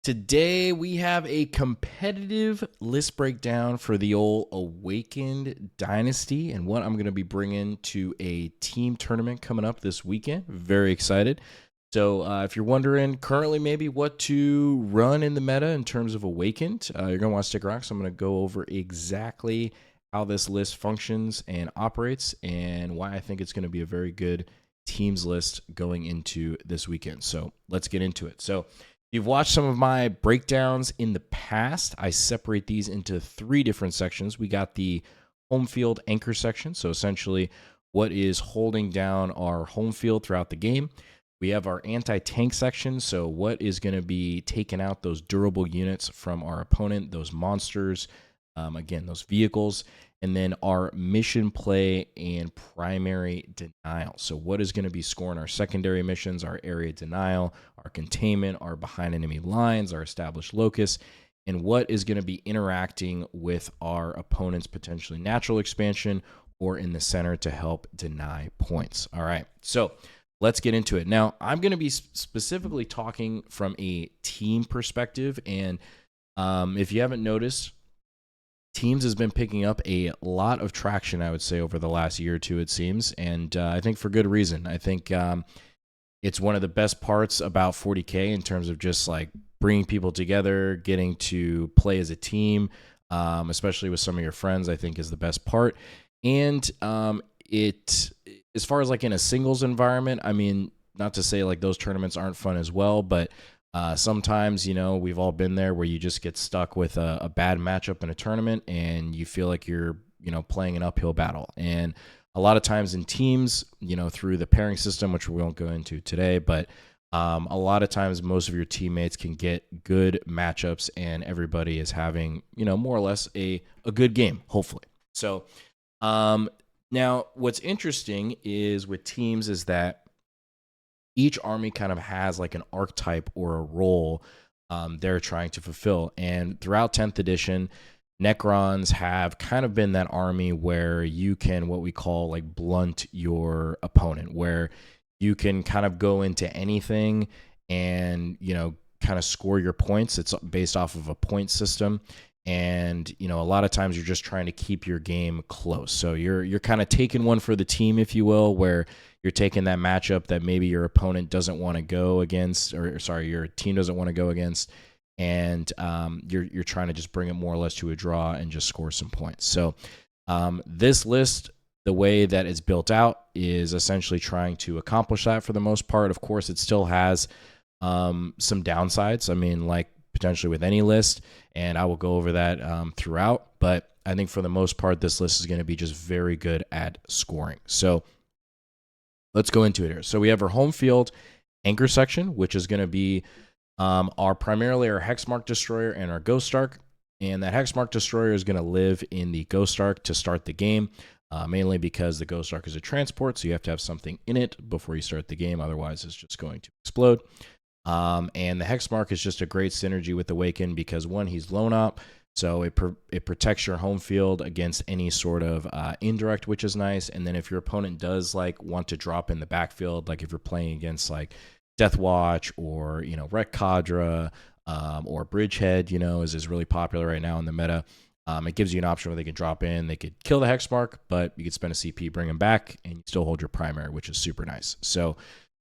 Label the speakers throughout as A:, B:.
A: Today we have a competitive list breakdown for the old Awakened Dynasty and what I'm going to be bringing to a team tournament coming up this weekend. Very excited. So if you're wondering currently maybe what to run in the meta in terms of Awakened, you're going to want to stick around. So I'm going to go over exactly how this list functions and operates and why I think it's going to be a very good teams list going into this weekend. So let's get into it. So you've watched some of my breakdowns in the past. I separate these into three different sections. We got the home field anchor section, so essentially what is holding down our home field throughout the game. We have our anti-tank section, so what is going to be taking out those durable units from our opponent, those monsters, again, those vehicles. And then our mission play and primary denial. So what is going to be scoring our secondary missions, our area denial, our containment, our behind enemy lines, our established locus, and what is going to be interacting with our opponent's potentially natural expansion or in the center to help deny points. All right, so let's get into it. Now, I'm going to be specifically talking from a team perspective, and if you haven't noticed, Teams has been picking up a lot of traction, I would say, over the last year or two, it seems, and I think for good reason. I think it's one of the best parts about 40K in terms of just like bringing people together, getting to play as a team, especially with some of your friends, I think is the best part. And it, as far as like in a singles environment, I mean, not to say like those tournaments aren't fun as well, but sometimes, you know, we've all been there where you just get stuck with a bad matchup in a tournament and you feel like you're, you know, playing an uphill battle. And a lot of times in teams, you know, through the pairing system, which we won't go into today, but a lot of times most of your teammates can get good matchups and everybody is having, you know, more or less a good game, hopefully. So now what's interesting is with teams is that each army kind of has like an archetype or a role they're trying to fulfill. And throughout 10th edition, Necrons have kind of been that army where you can, what we call like blunt your opponent, where you can kind of go into anything and, you know, kind of score your points. It's based off of a point system. And, you know, a lot of times you're just trying to keep your game close. So you're kind of taking one for the team, if you will, where you're taking that matchup that maybe your opponent doesn't want to go against, or sorry, your team doesn't want to go against, and you're trying to just bring it more or less to a draw and just score some points. So this list, the way that it's built out, is essentially trying to accomplish that for the most part. Of course, it still has some downsides. I mean, like potentially with any list, and I will go over that throughout. But I think for the most part, this list is going to be just very good at scoring. So let's go into it here. So we have our home field anchor section, which is going to be primarily our Hexmark Destroyer and our Ghost Ark. And that Hexmark Destroyer is going to live in the Ghost Ark to start the game, mainly because the Ghost Ark is a transport, so you have to have something in it before you start the game. Otherwise, it's just going to explode. And the Hexmark is just a great synergy with Awaken because, one, he's lone op, so it protects your home field against any sort of indirect, which is nice. And then if your opponent does like want to drop in the backfield, like if you're playing against like Death Watch or, you know, Wreck Cadre or Bridgehead, you know, is really popular right now in the meta. It gives you an option where they can drop in, they could kill the Hexmark, but you could spend a CP, bring him back, and you still hold your primary, which is super nice. So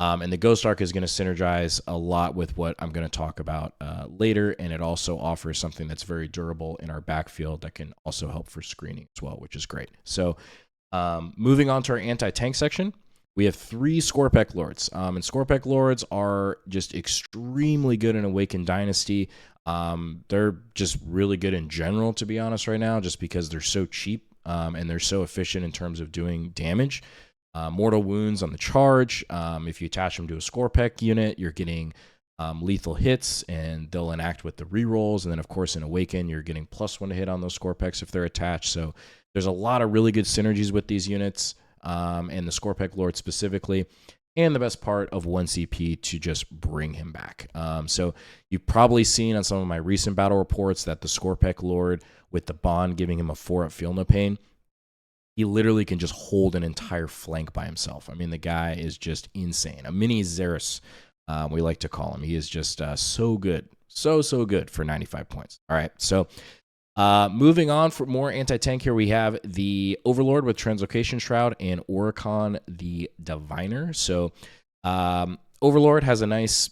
A: and the Ghost Ark is going to synergize a lot with what I'm going to talk about later, and it also offers something that's very durable in our backfield that can also help for screening as well, which is great. So moving on to our anti-tank section, we have 3 Scorpec Lords, and Scorpec Lords are just extremely good in Awakened Dynasty. They're just really good in general, to be honest, right now, just because they're so cheap and they're so efficient in terms of doing damage. Mortal wounds on the charge. If you attach them to a Scorpec unit, you're getting lethal hits, and they'll enact with the rerolls. And then, of course, in Awaken, you're getting +1 to hit on those Scorpecs if they're attached. So there's a lot of really good synergies with these units, and the Scorpec Lord specifically. And the best part of 1 CP to just bring him back. So you've probably seen on some of my recent battle reports that the Scorpec Lord, with the bond giving him a 4-up Feel No Pain, he literally can just hold an entire flank by himself. I mean, the guy is just insane. A mini Xeris, we like to call him. He is just so good. So good for 95 points. All right, so moving on for more anti-tank here, we have the Overlord with Translocation Shroud and Oricon the Diviner. So Overlord has a nice,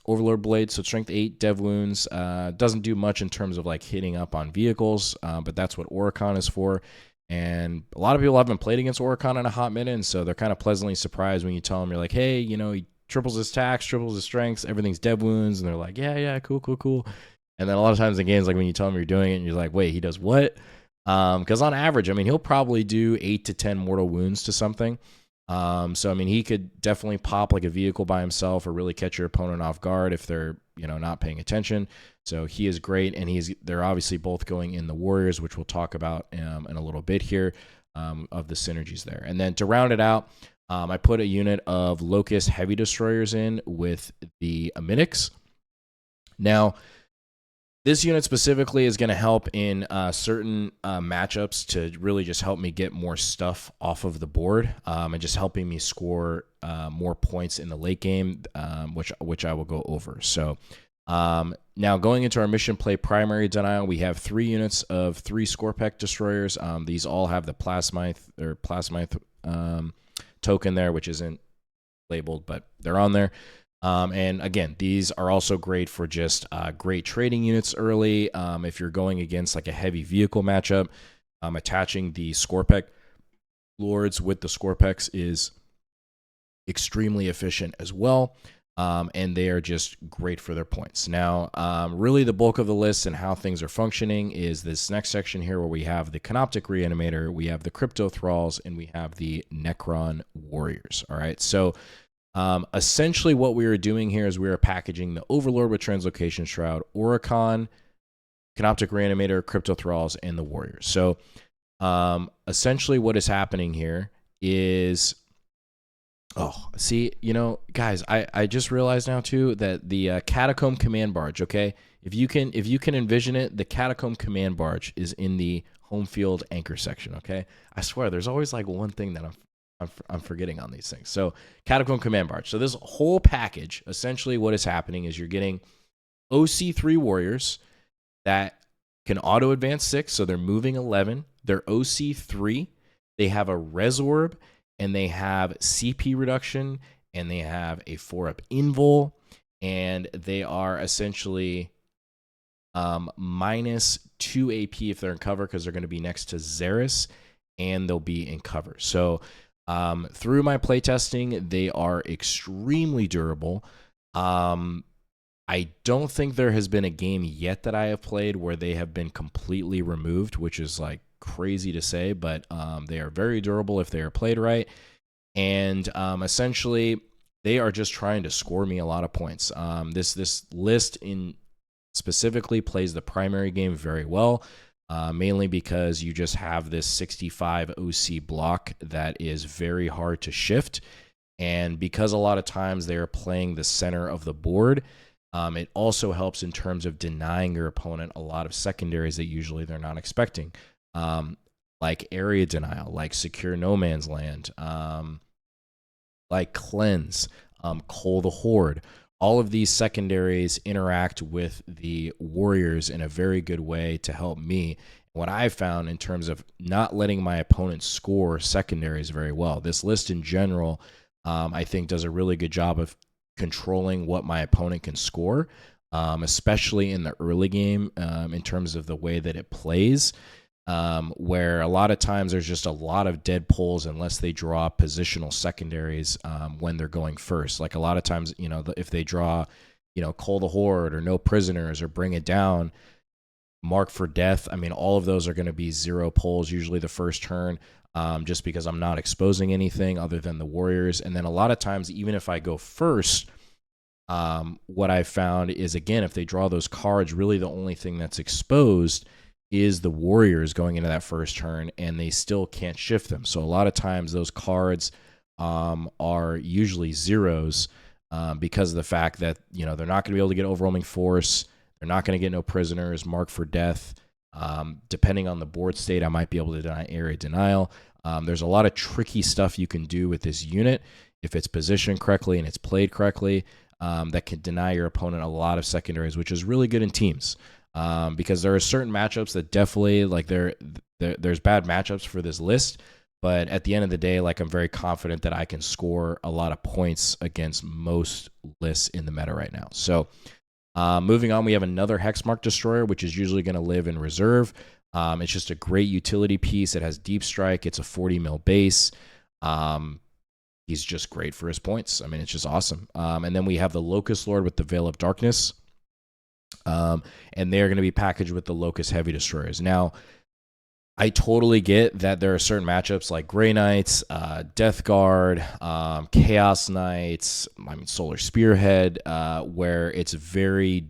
A: Overlord blade, so strength 8, dev wounds. Doesn't do much in terms of like hitting up on vehicles, but that's what Oricon is for. And a lot of people haven't played against Oricon in a hot minute, and so they're kind of pleasantly surprised when you tell them, you're like, hey, he triples his tax, triples his strengths, everything's dev wounds, and they're like, yeah, cool. And then a lot of times in games, like when you tell them you're doing it, and you're like, wait, he does what? Because on average, he'll probably do 8 to 10 mortal wounds to something. So he could definitely pop like a vehicle by himself or really catch your opponent off guard if they're, not paying attention. So he is great, and they're obviously both going in the Warriors, which we'll talk about in a little bit here, of the synergies there. And then to round it out, I put a unit of Locust Heavy Destroyers in with the Amitics. Now, this unit specifically is going to help in certain matchups to really just help me get more stuff off of the board, and just helping me score more points in the late game, which I will go over. So now going into our mission play primary denial, we have 3 units of 3 Scorpec destroyers. These all have the Plasmite token there, which isn't labeled, but they're on there. And again, these are also great for just great trading units early. If you're going against like a heavy vehicle matchup, attaching the Scorpec Lords with the Scorpecs is extremely efficient as well. And they are just great for their points. Now, really the bulk of the list and how things are functioning is this next section here where we have the Canoptic Reanimator, we have the Crypto Thralls, and we have the Necron Warriors. All right, so essentially what we are doing here is we are packaging the Overlord with Translocation Shroud, Oricon, Canoptic Reanimator, Crypto Thralls, and the Warriors. So essentially what is happening here is, guys, I just realized now too that the Catacomb Command Barge, okay, if you can envision it, the Catacomb Command Barge is in the home field anchor section, okay? I swear there's always like one thing that I'm forgetting on these things. So Catacomb Command Barge. So this whole package, essentially what is happening is you're getting OC3 Warriors that can auto advance 6, so they're moving 11. They're OC3. They have a Res Orb, and they have CP reduction, and they have a 4-up invul, and they are essentially minus 2 AP if they're in cover because they're going to be next to Xeris, and they'll be in cover. So through my playtesting, they are extremely durable. I don't think there has been a game yet that I have played where they have been completely removed, which is like crazy to say, but they are very durable if they are played right. And essentially, they are just trying to score me a lot of points. This list in specifically plays the primary game very well. Mainly because you just have this 65 OC block that is very hard to shift. And because a lot of times they're playing the center of the board, it also helps in terms of denying your opponent a lot of secondaries that usually they're not expecting. Like area denial, like secure no man's land, like cleanse, Cull the Horde. All of these secondaries interact with the Warriors in a very good way to help me. What I've found in terms of not letting my opponent score secondaries very well. This list in general, I think, does a really good job of controlling what my opponent can score, especially in the early game in terms of the way that it plays. Where a lot of times there's just a lot of dead pulls unless they draw positional secondaries when they're going first. Like a lot of times, if they draw, Cull the Horde or no prisoners or bring it down, mark for death. All of those are going to be 0 pulls usually the first turn, just because I'm not exposing anything other than the Warriors. And then a lot of times, even if I go first, what I've found is, again, if they draw those cards, really the only thing that's exposed is the Warriors going into that first turn, and they still can't shift them. So a lot of times those cards are usually zeros because of the fact that they're not going to be able to get overwhelming force. They're not going to get no prisoners, mark for death. Depending on the board state, I might be able to deny area denial. There's a lot of tricky stuff you can do with this unit if it's positioned correctly and it's played correctly. that can deny your opponent a lot of secondaries, which is really good in teams. Because there are certain matchups that definitely, like, there's bad matchups for this list, but at the end of the day, like, I'm very confident that I can score a lot of points against most lists in the meta right now. So moving on, we have another Hexmark Destroyer, which is usually going to live in reserve. It's just a great utility piece. It has deep strike. It's a 40 mil base. He's just great for his points. I mean, it's just awesome. And then we have the Locust Lord with the Veil of Darkness. And they're going to be packaged with the Locust Heavy Destroyers. Now, I totally get that there are certain matchups like Grey Knights, Death Guard, Chaos Knights, Solar Spearhead, where it's very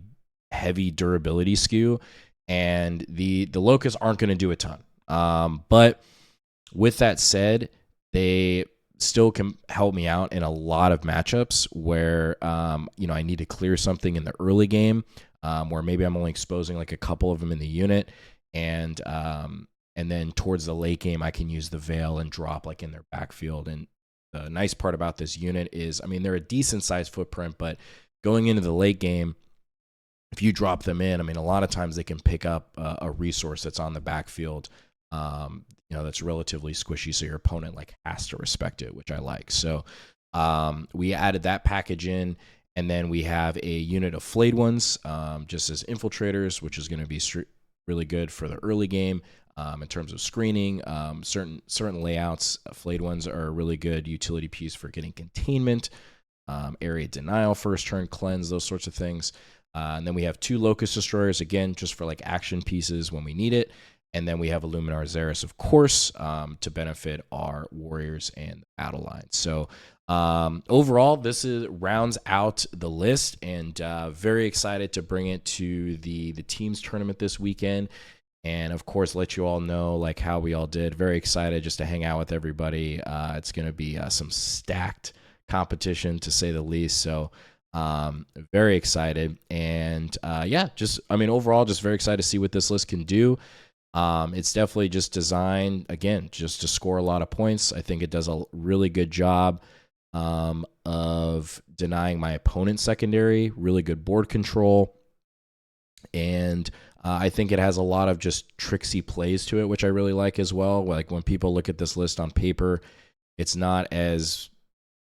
A: heavy durability skew, and the Locusts aren't going to do a ton. But with that said, they still can help me out in a lot of matchups where I need to clear something in the early game, where maybe I'm only exposing like a couple of them in the unit, and then towards the late game, I can use the Veil and drop like in their backfield. And the nice part about this unit is, I mean, they're a decent sized footprint, but going into the late game, if you drop them in, I mean, a lot of times they can pick up a resource that's on the backfield, that's relatively squishy, so your opponent like has to respect it, which I like. So we added that package in, and then we have a unit of Flayed Ones, just as infiltrators, which is going to be really good for the early game. In terms of screening, certain layouts, Flayed Ones are a really good utility piece for getting containment, area denial, first turn cleanse, those sorts of things. And then we have 2 Locust Destroyers, again, just for like action pieces when we need it. And then we have a Luminar Xeris, of course, to benefit our warriors and battle lines. So overall, this rounds out the list, and very excited to bring it to the teams tournament this weekend. And of course, let you all know like how we all did. Very excited just to hang out with everybody. It's going to be some stacked competition, to say the least. So very excited. And overall, just very excited to see what this list can do. It's definitely just designed, again, just to score a lot of points. I think it does a really good job of denying my opponent's secondary, really good board control. And I think it has a lot of just tricksy plays to it, which I really like as well. Like when people look at this list on paper, it's not as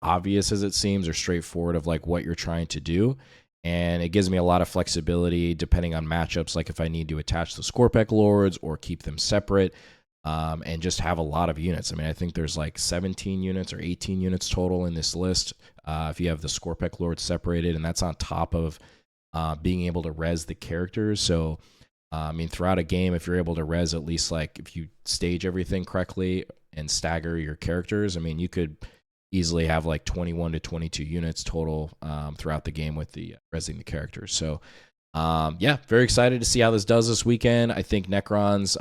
A: obvious as it seems or straightforward of like what you're trying to do. And it gives me a lot of flexibility depending on matchups, like if I need to attach the Scorpec Lords or keep them separate, and just have a lot of units. I mean, I think there's like 17 units or 18 units total in this list if you have the Scorpec Lords separated, and that's on top of being able to res the characters. So throughout a game, if you're able to res at least, like if you stage everything correctly and stagger your characters, I mean, you could easily have like 21 to 22 units total throughout the game with the resing the characters. So very excited to see how this does this weekend. I think Necrons,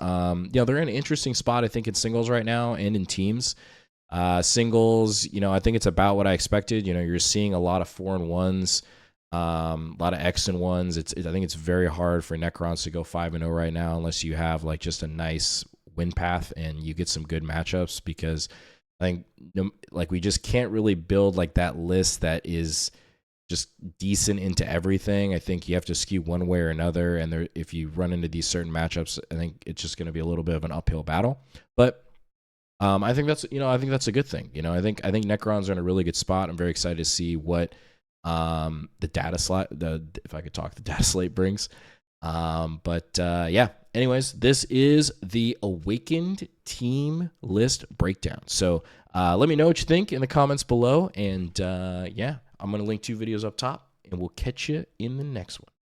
A: they're in an interesting spot, I think, in singles right now and in teams. Singles, I think it's about what I expected. You're seeing a lot of 4-1s. A lot of X and 1s. I think it's very hard for Necrons to go 5-0 right now unless you have like just a nice win path and you get some good matchups, because I think like we just can't really build like that list that is just decent into everything. I think you have to skew one way or another, and if you run into these certain matchups, I think it's just going to be a little bit of an uphill battle. But I think that's a good thing. I think Necrons are in a really good spot. I'm very excited to see what the data slate, if I could talk, the data slate brings. Anyways, this is the Awakened team list breakdown. So let me know what you think in the comments below, and I'm going to link 2 videos up top, and we'll catch you in the next one.